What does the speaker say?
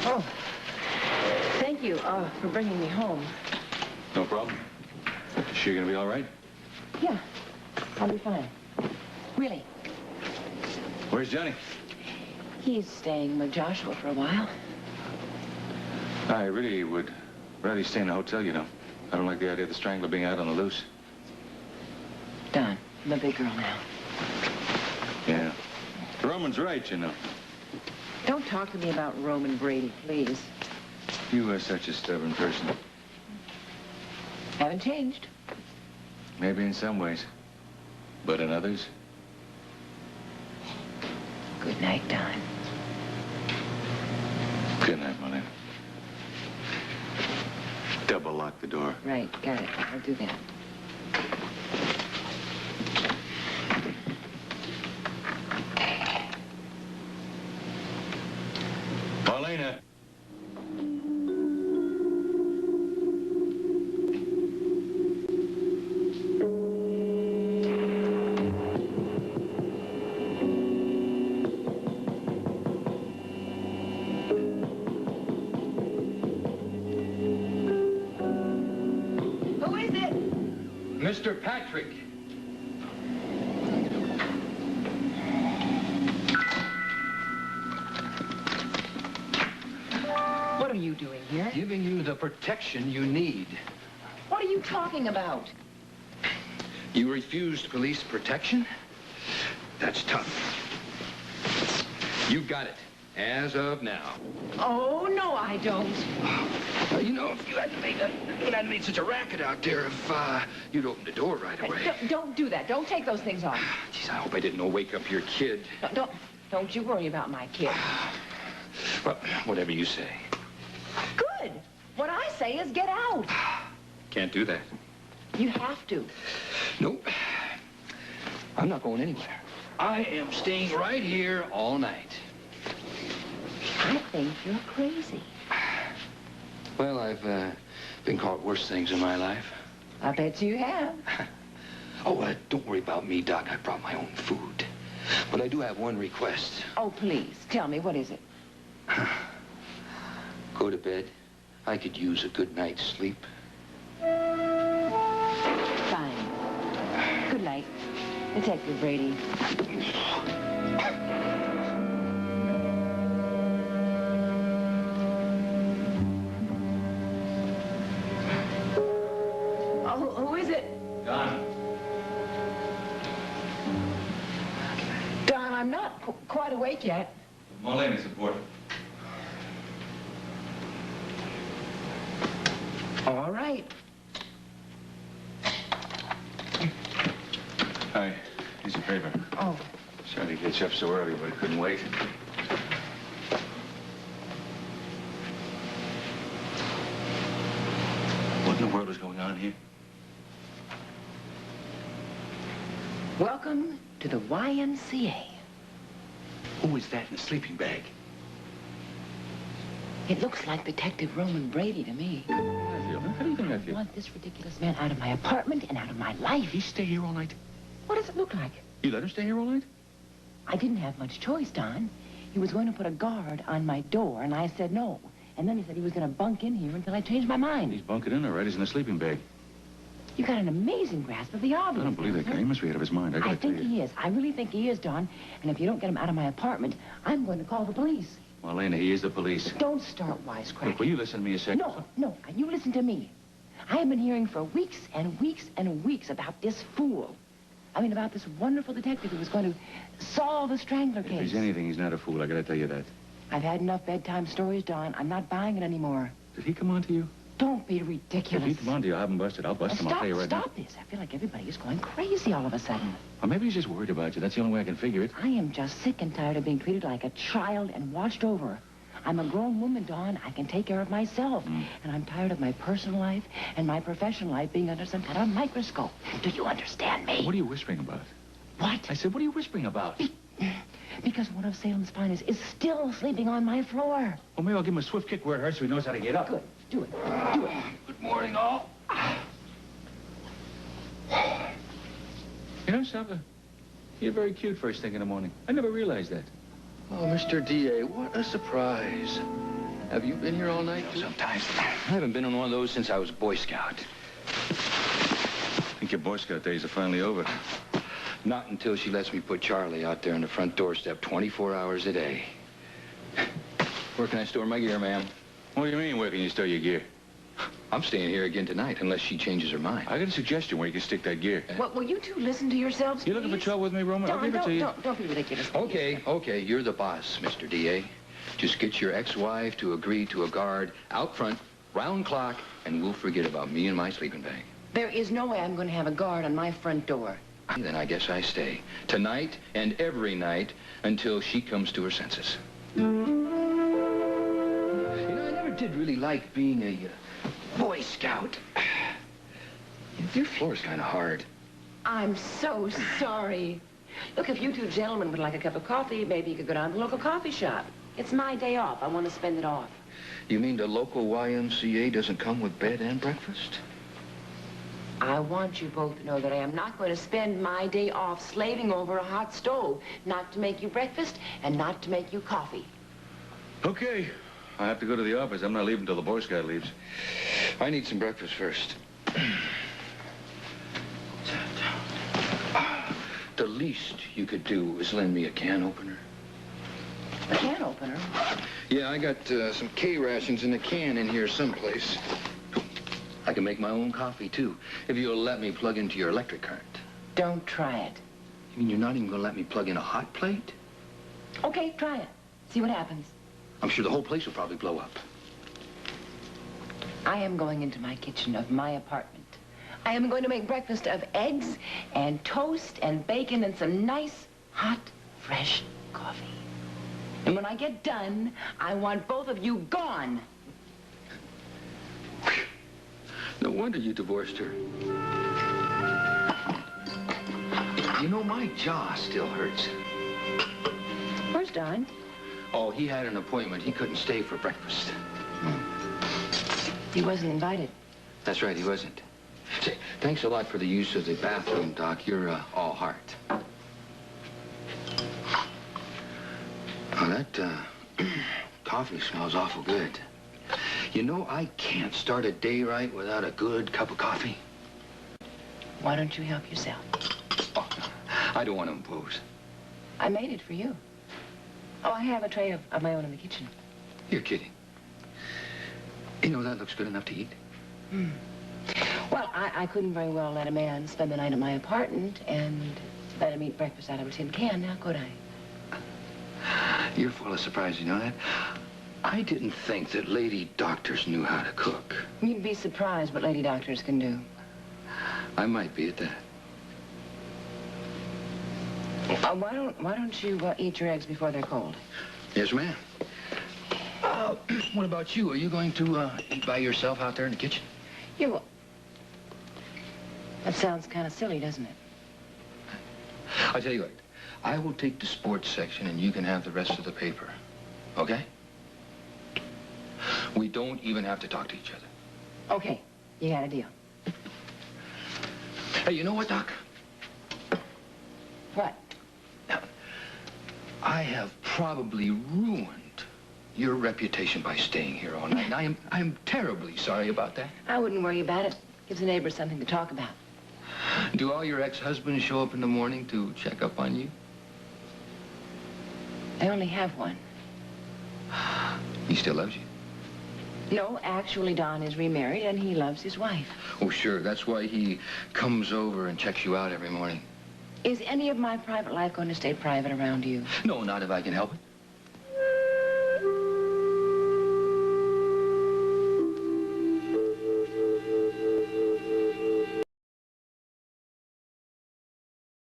Oh, thank you for bringing me home. No problem. Sure you're gonna be all right? Yeah, I'll be fine. Really. Where's Johnny? He's staying with Joshua for a while. I really would rather stay in a hotel, you know. I don't like the idea of the strangler being out on the loose. Don, I'm a big girl now. Yeah. Roman's right, you know. Don't talk to me about Roman Brady, please. You are such a stubborn person. Haven't changed. Maybe in some ways. But in others? Good night, Don. Good night, Marlena. Double lock the door. Right, got it. I'll do that. Marlena! Mr. Patrick. What are you doing here? Giving you the protection you need. What are you talking about? You refused police protection? That's tough. You got it, as of now. Oh, no, I don't. You know, if you hadn't made such a racket out there, if you'd opened the door right away. Don't do that. Don't take those things off. Jeez, I hope I didn't wake up your kid. Don't you worry about my kid. Well, whatever you say. Good. What I say is get out. Can't do that. You have to. Nope. I'm not going anywhere. I am staying right here all night. I think you're crazy. Well, I've been caught worse things in my life. I bet you have. Oh, don't worry about me, Doc. I brought my own food. But I do have one request. Oh, please. Tell me, what is it? Go to bed. I could use a good night's sleep. Fine. Good night, Detective Brady. Who is it? Don. Don, I'm not quite awake yet. Marlena's aboard. All right. Hi. Here's your paper. Oh. Sorry to get you up so early, but I couldn't wait. What in the world is going on here? Welcome to the YMCA. Who is that in the sleeping bag? It looks like Detective Roman Brady to me. How do you think I I feel? want this ridiculous man out of my apartment and out of my life. He stay here all night? What does it look like? You let him stay here all night? I didn't have much choice, Don. He was going to put a guard on my door, and I said no. And then he said he was going to bunk in here until I changed my mind. He's bunking in all right. He's in the sleeping bag. You got an amazing grasp of the obvious. I don't believe that guy. He must be out of his mind. I think he is. I really think he is, Don. And if you don't get him out of my apartment, I'm going to call the police. Marlena, he is the police. Don't start wisecracking. Look, will you listen to me a second? No. You listen to me. I have been hearing for weeks and weeks and weeks about this fool. I mean, about this wonderful detective who was going to solve the Strangler case. If he's anything, he's not a fool. I gotta tell you that. I've had enough bedtime stories, Don. I'm not buying it anymore. Did he come on to you? Don't be ridiculous. If he come on to you, I'll have him busted. I'll bust him. I'll tell you right now. Stop this. I feel like everybody is going crazy all of a sudden. Or maybe he's just worried about you. That's the only way I can figure it. I am just sick and tired of being treated like a child and watched over. I'm a grown woman, Dawn. I can take care of myself. And I'm tired of my personal life and my professional life being under some kind of a microscope. Do you understand me? What are you whispering about? What? I said, what are you whispering about? Because one of Salem's finest is still sleeping on my floor. Well, maybe I'll give him a swift kick where it hurts so he knows how to get up. Good. Do it. Do it. Good morning, all. You know, Sapa, you're very cute first thing in the morning. I never realized that. Oh, Mr. D.A., what a surprise. Have you been here all night, too? Sometimes. I haven't been on one of those since I was a Boy Scout. I think your Boy Scout days are finally over. Not until she lets me put Charlie out there on the front doorstep 24 hours a day. Where can I store my gear, ma'am? What do you mean, where can you store your gear? I'm staying here again tonight, unless she changes her mind. I got a suggestion where you can stick that gear. Well, will you two listen to yourselves, You looking for please? trouble with me, Roman? I'll Don, give it to you. don't be ridiculous. Okay, you're the boss, Mr. D.A. Just get your ex-wife to agree to a guard out front, round clock, and we'll forget about me and my sleeping bag. There is no way I'm going to have a guard on my front door. Then I guess I stay. Tonight and every night until she comes to her senses. You know, I never did really like being a Boy Scout. Your floor's kind of hard. I'm so sorry. Look, if you two gentlemen would like a cup of coffee, maybe you could go down to the local coffee shop. It's my day off. I want to spend it off. You mean the local YMCA doesn't come with bed and breakfast? I want you both to know that I am not going to spend my day off slaving over a hot stove, not to make you breakfast and not to make you coffee. Okay. I have to go to the office. I'm not leaving till the Boy Scout leaves. I need some breakfast first. The least you could do is lend me a can opener. A can opener? Yeah, I got some K-rations in a can in here someplace. I can make my own coffee, too, if you'll let me plug into your electric current. Don't try it. You mean you're not even going to let me plug in a hot plate? Okay, try it. See what happens. I'm sure the whole place will probably blow up. I am going into my kitchen of my apartment. I am going to make breakfast of eggs and toast and bacon and some nice, hot, fresh coffee. And when I get done, I want both of you gone. No wonder you divorced her. You know, my jaw still hurts. Where's Don? Oh, he had an appointment. He couldn't stay for breakfast. He wasn't invited. That's right, he wasn't. Say, thanks a lot for the use of the bathroom, Doc. You're all heart. Oh, that coffee smells awful good. You know, I can't start a day right without a good cup of coffee. Why don't you help yourself? Oh, I don't want to impose. I made it for you. Oh, I have a tray of my own in the kitchen. You're kidding. You know, that looks good enough to eat. Well, I couldn't very well let a man spend the night at my apartment and let him eat breakfast out of a tin can, now could I? You're full of surprise, you know that? I didn't think that lady doctors knew how to cook. You'd be surprised what lady doctors can do. I might be at that. Why don't you eat your eggs before they're cold? Yes, ma'am. What about you? Are you going to eat by yourself out there in the kitchen? That sounds kind of silly, doesn't it? I'll tell you what. I will take the sports section and you can have the rest of the paper. Okay? We don't even have to talk to each other. Okay, you got a deal. Hey, you know what, Doc? What? Now, I have probably ruined your reputation by staying here all night. And I am terribly sorry about that. I wouldn't worry about it. Gives the neighbors something to talk about. Do all your ex-husbands show up in the morning to check up on you? I only have one. He still loves you? No, actually, Don is remarried, and he loves his wife. Oh, sure. That's why he comes over and checks you out every morning. Is any of my private life going to stay private around you? No, not if I can help it.